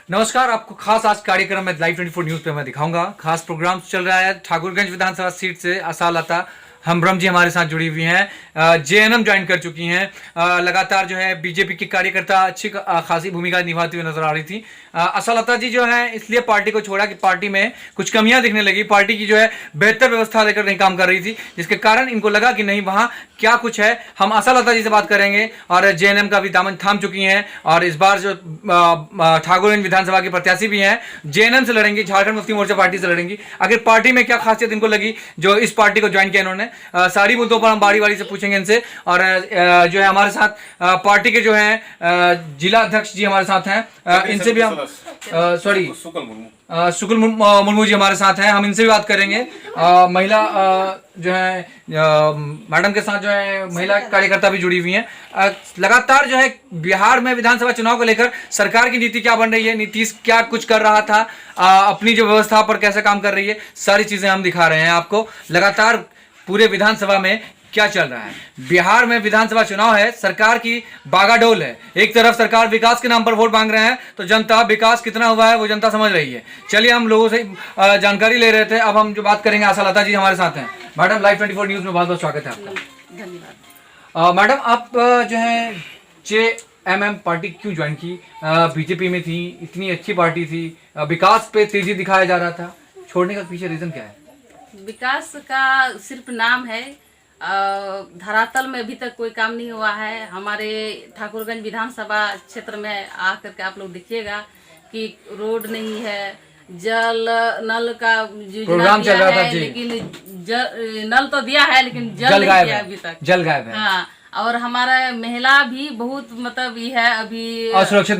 नमस्कार। आपको खास आज कार्यक्रम में लाइव 24 न्यूज पे मैं दिखाऊंगा। खास प्रोग्राम चल रहा है ठाकुरगंज विधानसभा सीट से आशालता हमब्रम जी हमारे साथ जुड़ी हुई हैं, जेएनएम ज्वाइन कर चुकी हैं। लगातार जो है बीजेपी की कार्यकर्ता अच्छी खासी भूमिका निभाती हुई नजर आ रही थी। आशालता जी जो है इसलिए पार्टी को छोड़ा कि पार्टी में कुछ कमियां दिखने लगी, पार्टी की जो है बेहतर व्यवस्था लेकर नहीं काम कर रही थी, जिसके कारण इनको लगा कि नहीं वहां क्या कुछ है। हम आशालता जी से बात करेंगे और जेएनएम का भी दामन थाम चुकी हैं और इस बार जो ठाकुरगंज विधानसभा के प्रत्याशी भी हैं जेएनएम से लड़ेंगी, झारखंड मुक्ति मोर्चा पार्टी से लड़ेंगी। आखिर पार्टी में क्या खासियत इनको लगी जो इस पार्टी को ज्वाइन किया इन्होंने, सारी मुद्दों पर हम बारी बारी से पूछेंगे इनसे। और जो है हमारे साथ पार्टी के जो है जिला अध्यक्ष जी हमारे साथ हैं, इनसे भी हम शुक्ल मुर्मू जी हमारे साथ हैं, हम इनसे भी बात करेंगे। महिला जो है मैडम के साथ जो है महिला कार्यकर्ता भी जुड़ी हुई हैं। लगातार जो है बिहार में विधानसभा चुनाव को लेकर सरकार की नीति क्या बन रही है, नीतीश क्या कुछ कर रहा था, अपनी जो व्यवस्था पर कैसे काम कर रही है, सारी चीजें हम दिखा रहे हैं आपको। लगातार पूरे विधानसभा में क्या चल रहा है। बिहार में विधानसभा चुनाव है, सरकार की बागाडोल है। एक तरफ सरकार विकास के नाम पर वोट मांग रहे हैं तो जनता विकास कितना हुआ है वो जनता समझ रही है। चलिए हम लोगों से जानकारी ले रहे थे, अब हम जो बात करेंगे आशालता जी हमारे साथ हैं। मैडम लाइव 24 न्यूज में बहुत बहुत स्वागत है आपका। धन्यवाद। मैडम आप जो है जेएमएम पार्टी क्यों ज्वाइन की? बीजेपी में थी, इतनी अच्छी पार्टी थी, विकास पे तेजी दिखाया जा रहा था, छोड़ने का पीछे रीजन क्या है? विकास का सिर्फ नाम है, धरातल में अभी तक कोई काम नहीं हुआ है। हमारे ठाकुरगंज विधानसभा क्षेत्र में आकर के आप लोग देखिएगा कि रोड नहीं है, जल नल का प्रोग्राम चल रहा था जी, लेकिन नल तो दिया है लेकिन जल नहीं गायब दिया है, अभी तक, जल गायब है। हाँ, और हमारा महिला भी बहुत मतलब ये है अभी असुरक्षित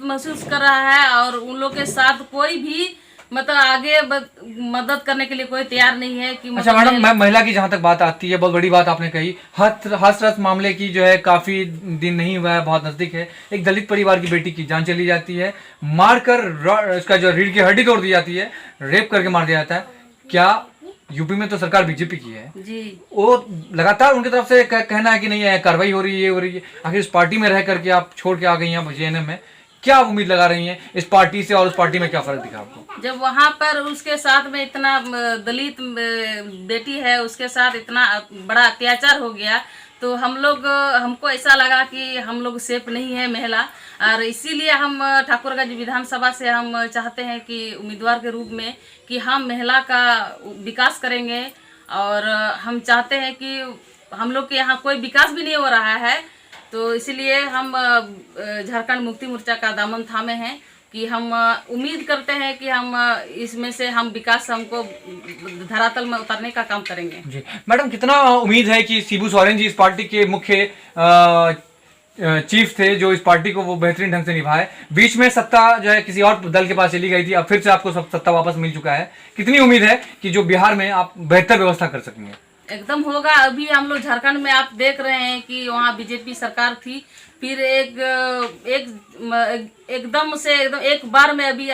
महसूस कर रहा है और उन लोग के साथ कोई भी मतलब आगे मदद करने के लिए कोई तैयार नहीं है कि अच्छा मैडम, महिला की जहाँ तक बात आती है, बहुत बड़ी बात आपने कही, हाथरस मामले की जो है काफी दिन नहीं हुआ है, बहुत नजदीक है। एक दलित परिवार की बेटी की जान चली जाती है, मारकर इसका जो रीढ़ की हड्डी तोड़ दी जाती है, रेप करके मार दिया जाता है। क्या यूपी में तो सरकार बीजेपी की है जी, वो लगातार उनकी तरफ से कहना है कि नहीं है कार्रवाई हो रही है, ये हो रही है। आखिर इस पार्टी में रह करके आप छोड़ के आ गई हैं जेएनएम में, क्या उम्मीद लगा रही हैं इस पार्टी से और उस पार्टी में क्या फर्क दिखा आपको? जब वहाँ पर उसके साथ में इतना दलित बेटी है, उसके साथ इतना बड़ा अत्याचार हो गया तो हमको ऐसा लगा कि हम लोग सेफ नहीं है महिला, और इसीलिए हम ठाकुरगंज विधानसभा से हम चाहते हैं कि उम्मीदवार के रूप में कि हम महिला का विकास करेंगे। और हम चाहते हैं कि हम लोग के यहाँ कोई विकास भी नहीं हो रहा है, तो इसलिए हम झारखंड मुक्ति मोर्चा का दामन थामे हैं कि हम उम्मीद करते हैं कि हम इसमें से हम विकास हमको धरातल में उतारने का काम करेंगे। जी मैडम, कितना उम्मीद है कि शिबू सोरेन जी इस पार्टी के मुख्य चीफ थे जो इस पार्टी को वो बेहतरीन ढंग से निभाए? बीच में सत्ता जो है किसी और दल के पास चली गई थी, अब फिर से आपको सब सत्ता वापस मिल चुका है, कितनी उम्मीद है कि जो बिहार में आप बेहतर व्यवस्था कर सकेंगे? एकदम होगा। अभी हम लोग झारखंड में आप देख रहे हैं कि वहाँ बीजेपी सरकार थी, फिर एकदम से एकदम एक बार में अभी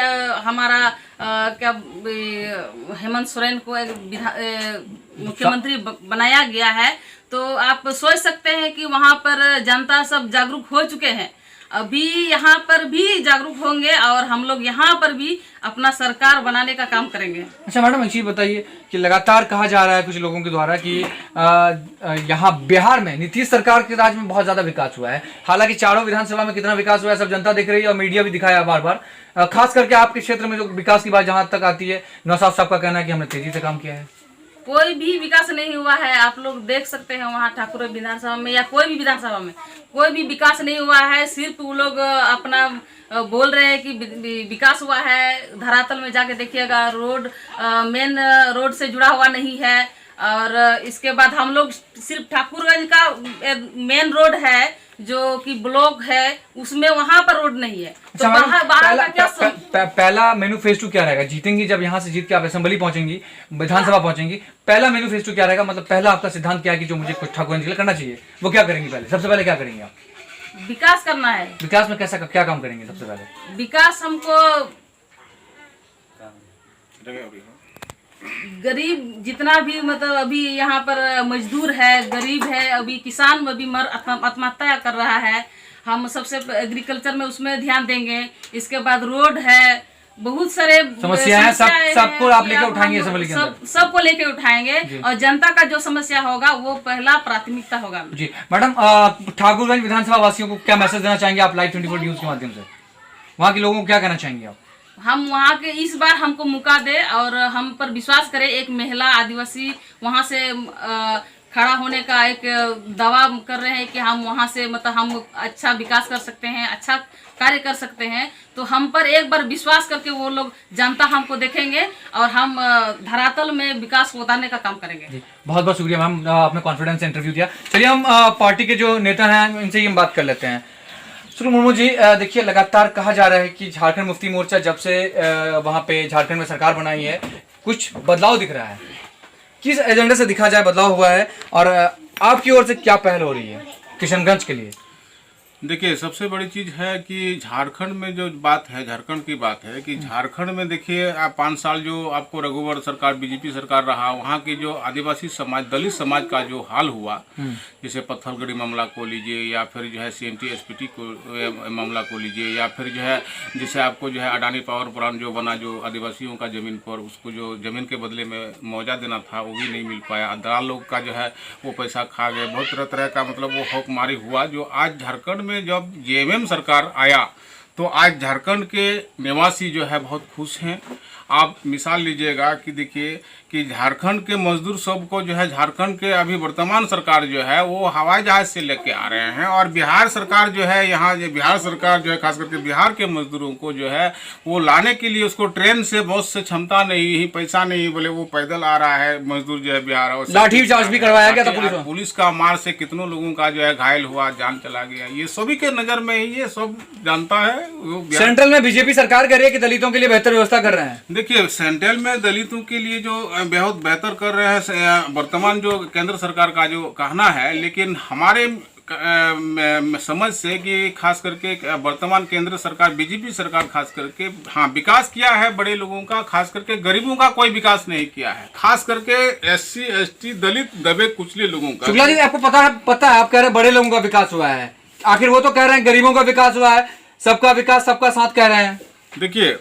हमारा क्या हेमंत सोरेन को मुख्यमंत्री बनाया गया है, तो आप सोच सकते हैं कि वहाँ पर जनता सब जागरूक हो चुके हैं। अभी यहाँ पर भी जागरूक होंगे और हम लोग यहाँ पर भी अपना सरकार बनाने का काम करेंगे। अच्छा मैडम, एक चीज बताइए कि लगातार कहा जा रहा है कुछ लोगों के द्वारा कि यहाँ बिहार में नीतीश सरकार के राज में बहुत ज्यादा विकास हुआ है। हालांकि चारों विधानसभा में कितना विकास हुआ है सब जनता देख रही है और मीडिया भी दिखाया बार बार। खास करके आपके क्षेत्र में जो विकास की बात जहां तक आती है, नौशाद साहब का कहना है कि हमने तेजी से काम किया है। कोई भी विकास नहीं हुआ है, आप लोग देख सकते हैं वहाँ ठाकुर विधानसभा में या कोई भी विधानसभा में कोई भी विकास नहीं हुआ है। सिर्फ वो लोग अपना बोल रहे हैं कि विकास हुआ है, धरातल में जाके देखिएगा रोड मेन रोड से जुड़ा हुआ नहीं है। और इसके बाद हम लोग सिर्फ ठाकुरगंज का मेन रोड है जो कि ब्लॉक है, उसमें वहां पर रोड नहीं है। तो बाहर का क्या पहला मैनिफेस्टो क्या रहेगा? जीतेंगी जब यहाँ से जीत के आप असेंबली पहुंचेंगी, विधानसभा पहुंचेंगी, पहला मैनिफेस्टो क्या रहेगा? मतलब पहला आपका सिद्धांत क्या है कि जो मुझे ठाकुरगंज के लिए करना चाहिए वो क्या करेंगे? पहले सबसे पहले क्या करेंगे आप? विकास करना है। विकास में कैसा क्या काम करेंगे? सबसे पहले विकास हमको गरीब जितना भी मतलब अभी यहाँ पर मजदूर है, गरीब है, अभी किसान अभी आत्महत्या कर रहा है। हम सबसे एग्रीकल्चर में उसमें ध्यान देंगे। इसके बाद रोड है, बहुत सारे समस्याएं हैं, सबको आप लेके उठाएंगे असेंबली के अंदर? सबको लेके उठाएंगे और जनता का जो समस्या होगा वो पहला प्राथमिकता होगा। जी मैडम, ठाकुरगंज विधानसभा वासियों को क्या मैसेज देना चाहेंगे आप लाइव 24 न्यूज के माध्यम से? वहाँ के लोगों को क्या कहना चाहेंगे आप? हम वहाँ के इस बार हमको मौका दे और हम पर विश्वास करें। एक महिला आदिवासी वहाँ से खड़ा होने का एक दावा कर रहे हैं कि हम वहाँ से मतलब हम अच्छा विकास कर सकते हैं, अच्छा कार्य कर सकते हैं। तो हम पर एक बार विश्वास करके वो लोग जनता हमको देखेंगे और हम धरातल में विकास को उतारने का काम करेंगे। बहुत बहुत शुक्रिया मैम, आपने कॉन्फिडेंस से इंटरव्यू दिया। चलिए हम पार्टी के जो नेता हैं इनसे ही हम बात कर लेते हैं। सुनील मुर्मू जी, देखिए लगातार कहा जा रहा है कि झारखंड मुक्ति मोर्चा जब से वहाँ पे झारखंड में सरकार बनाई है कुछ बदलाव दिख रहा है। किस एजेंडे से दिखा जाए बदलाव हुआ है और आपकी ओर से क्या पहल हो रही है किशनगंज के लिए? देखिए, सबसे बड़ी चीज़ है कि झारखंड में जो बात है, झारखंड की बात है कि झारखंड में देखिए आप 5 साल जो आपको रघुवर सरकार बीजेपी सरकार रहा, वहाँ के जो आदिवासी समाज, दलित समाज का जो हाल हुआ, जैसे पत्थलगढ़ी मामला को लीजिए या फिर जो है CMT SPT को मामला को लीजिए या फिर जो है जैसे आपको जो है अडानी पावर प्लांट जो बना, जो आदिवासियों का ज़मीन पर उसको जो ज़मीन के बदले में मुआवजा देना था वो भी नहीं मिल पाया। दलाल लोग का जो है वो पैसा खा गए। बहुत तरह तरह का मतलब वो हौकमारी हुआ। जो आज झारखंड में जब JMM सरकार आया तो आज झारखंड के निवासी जो है बहुत खुश हैं। आप मिसाल लीजिएगा कि देखिए कि झारखंड के मजदूर सबको जो है झारखंड के अभी वर्तमान सरकार जो है वो हवाई जहाज से लेके आ रहे हैं और बिहार सरकार जो है यहाँ बिहार सरकार जो है खास करके बिहार के मजदूरों को जो है वो लाने के लिए उसको ट्रेन से बहुत से क्षमता नहीं, पैसा नहीं, बोले वो पैदल आ रहा है मजदूर जो है बिहार। और लाठी चार्ज भी करवाया गया था पुलिस का मार से कितनों लोगों का जो है घायल हुआ, जान चला गया। ये सभी के नजर में ये सब जानता है। सेंट्रल में बीजेपी सरकार कर रही है कि दलितों के लिए बेहतर व्यवस्था कर रहे हैं? देखिए, सेंट्रल में दलितों के लिए जो बहुत बेहतर कर रहे हैं वर्तमान जो केंद्र सरकार का जो कहना है, लेकिन हमारे समझ से कि खास करके वर्तमान केंद्र सरकार बीजेपी सरकार खास करके हाँ विकास किया है बड़े लोगों का, खास करके गरीबों का कोई विकास नहीं किया है। खास करके SC ST दलित दबे कुचले लोगों का। शुक्ला जी, आपको पता है आप कह रहे हैं बड़े लोगों का विकास हुआ है, आखिर वो तो कह रहे हैं गरीबों का विकास हुआ है, सबका विकास सबका साथ कह रहे हैं। देखिए,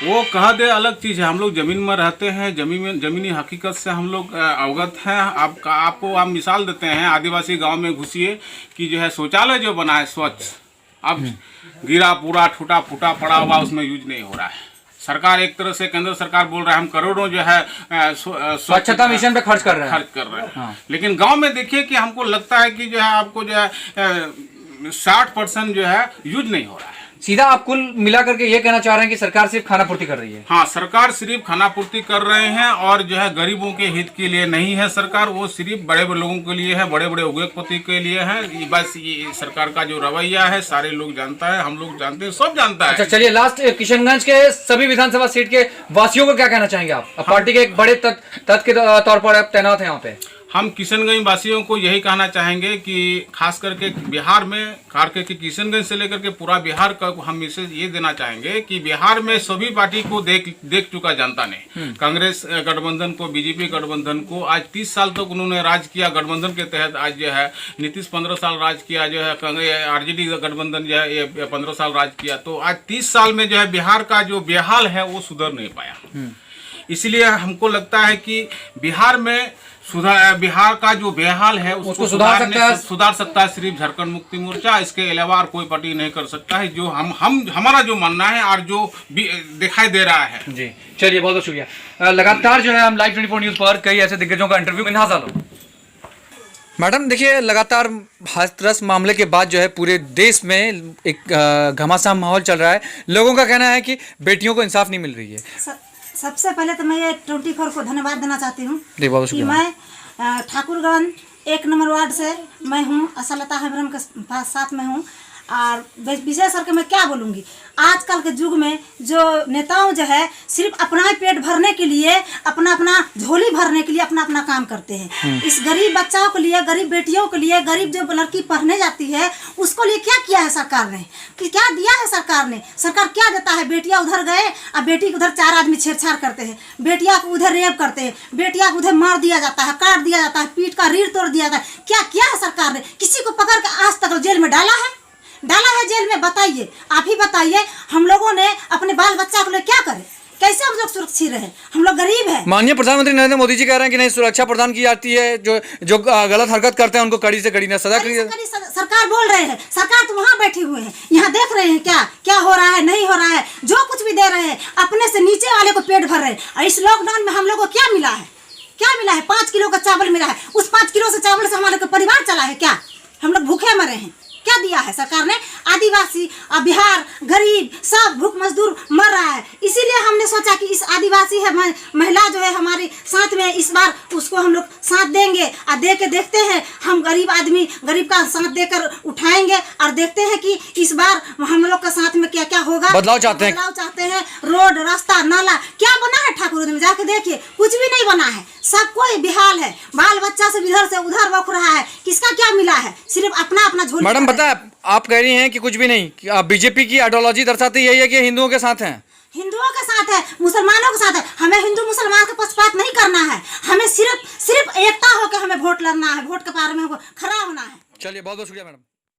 वो कहा दे अलग चीज़ है। हम लोग जमीन में रहते हैं, जमीनी हकीकत से हम लोग अवगत हैं। आपको हम मिसाल देते हैं, आदिवासी गांव में घुसिए कि जो है शौचालय जो बना है स्वच्छ, अब गिरा पूरा टूटा फूटा पड़ा हुआ, उसमें यूज नहीं हो रहा है। सरकार एक तरह से केंद्र सरकार बोल रहा है हम करोड़ों जो है स्वच्छता मिशन पे खर्च कर रहे हैं हाँ। लेकिन गांव में देखिए कि हमको लगता है कि जो है आपको जो है 60% जो है यूज नहीं हो रहा है। सीधा आप कुल मिला करके ये कहना चाह रहे हैं कि सरकार सिर्फ खाना पूर्ति कर रही है? हाँ, सरकार सिर्फ खाना पूर्ति कर रहे हैं और जो है गरीबों के हित के लिए नहीं है सरकार। वो सिर्फ बड़े बड़े लोगों के लिए है, बड़े बड़े उद्योगपति के लिए है। बस ये सरकार का जो रवैया है सारे लोग जानता है, हम लोग जानते हैं, सब जानता है। अच्छा, चलिए लास्ट किशनगंज के सभी विधानसभा सीट के वासियों को क्या कहना चाहेंगे आप? पार्टी के एक बड़े तत्व के तौर पर आप तैनात हैं यहाँ पे। हम किशनगंज वासियों को यही कहना चाहेंगे कि खास करके बिहार में करके किशनगंज से लेकर के पूरा बिहार का हम मैसेज ये देना चाहेंगे कि बिहार में सभी पार्टी को देख चुका जनता ने। कांग्रेस गठबंधन को, बीजेपी गठबंधन को, आज 30 साल तक उन्होंने राज किया गठबंधन के तहत। आज जो है नीतीश 15 साल राज किया, जो है RJD गठबंधन जो है ये 15 साल राज किया। तो आज 30 साल में जो है बिहार का जो बेहाल है वो सुधर नहीं पाया। इसलिए हमको लगता है कि बिहार का जो बेहाल है उसको सुधार सकता है सिर्फ झारखंड मुक्ति मोर्चा। इसके अलावा और कोई पार्टी नहीं कर सकता है, जो हमारा जो मानना है और जो दिखाई दे रहा है। जी, चलिए बहुत बहुत शुक्रिया। लगातार जो है हम लाइव 24 न्यूज पर कई ऐसे दिग्गजों का इंटरव्यू इन हासिल। मैडम देखिए, लगातार हाथरस मामले के बाद जो है पूरे देश में एक घमासान माहौल चल रहा है। लोगों का कहना है कि बेटियों को इंसाफ नहीं मिल रही है। सबसे पहले तो मैं ये 24 को धन्यवाद देना चाहती हूँ कि मैं ठाकुरगंज 1 नंबर वार्ड से मैं हूँ, आशालता हेम्ब्रम के साथ में हूँ। और विजय सर के मैं क्या बोलूँगी, आजकल के युग में जो नेताओं जो है सिर्फ अपना ही पेट भरने के लिए, अपना अपना झोली भरने के लिए अपना अपना काम करते हैं। इस गरीब बच्चाओं के लिए, गरीब बेटियों के लिए, गरीब जो लड़की पढ़ने जाती है उसको लिए क्या किया है सरकार ने, कि क्या दिया है सरकार ने? सरकार क्या देता है? बेटियां उधर गए और बेटी को उधर 4 आदमी छेड़छाड़ करते हैं, बेटिया को उधर रेप करते हैं, बेटिया को उधर मार दिया जाता है, काट दिया जाता है, पीठ का रीढ़ तोड़ दिया जाता है। क्या किया है सरकार ने? किसी को पकड़ के आज तक जेल में डाला है जेल में? बताइए, आप ही बताइए। हम लोगों ने अपने बाल बच्चा को लिए क्या करें? कैसे हम लोग सुरक्षित रहे? हम लोग गरीब हैं। माननीय प्रधानमंत्री नरेंद्र मोदी जी कह रहे हैं कि नहीं, सुरक्षा प्रदान की जाती है, जो गलत हरकत करते हैं उनको कड़ी से कड़ी सजा करी जाती है। सरकार बोल रहे हैं, सरकार तो वहाँ बैठे हुए हैं, यहाँ देख रहे हैं क्या हो रहा है, नहीं हो रहा है। जो कुछ भी दे रहे हैं अपने से नीचे वाले को पेट भर रहे हैं। और इस लॉकडाउन में हम लोग को क्या मिला है? 5 किलो का चावल मिला है। उस 5 किलो से चावल से हमारे को परिवार चला है क्या? हम लोग भूखे मरे हैं। क्या दिया है सरकार ने? आदिवासी, बिहार, गरीब सब भूख मजदूर मर रहा है। इसीलिए हमने सोचा कि इस आदिवासी है महिला जो है हमारे साथ में, इस बार उसको हम लोग साथ देंगे और दे के देखते हैं। हम गरीब आदमी गरीब का साथ देकर उठाएंगे और देखते हैं कि इस बार हम लोग का साथ में क्या क्या होगा। बदलाव चाहते हैं। रोड, रास्ता, नाला क्या बना है ठाकुर में? जाके देखिए, कुछ भी नहीं बना है। सब कोई बेहाल है। बाल बच्चा से इधर से उधर बक रहा है। किसका क्या मिला है? सिर्फ अपना अपना झोली। मैडम पता है, आप कह रही हैं कि कुछ भी नहीं, बीजेपी की आइडियोलॉजी दर्शाती यही है कि हिंदुओं के साथ हैं। हिंदुओं के साथ है, मुसलमानों के साथ है। हमें हिंदू मुसलमान का पक्षपात नहीं करना है। हमें सिर्फ एकता होकर हमें वोट लड़ना है, वोट के पार में हमको खड़ा होना है। चलिए, बहुत बहुत शुक्रिया मैडम।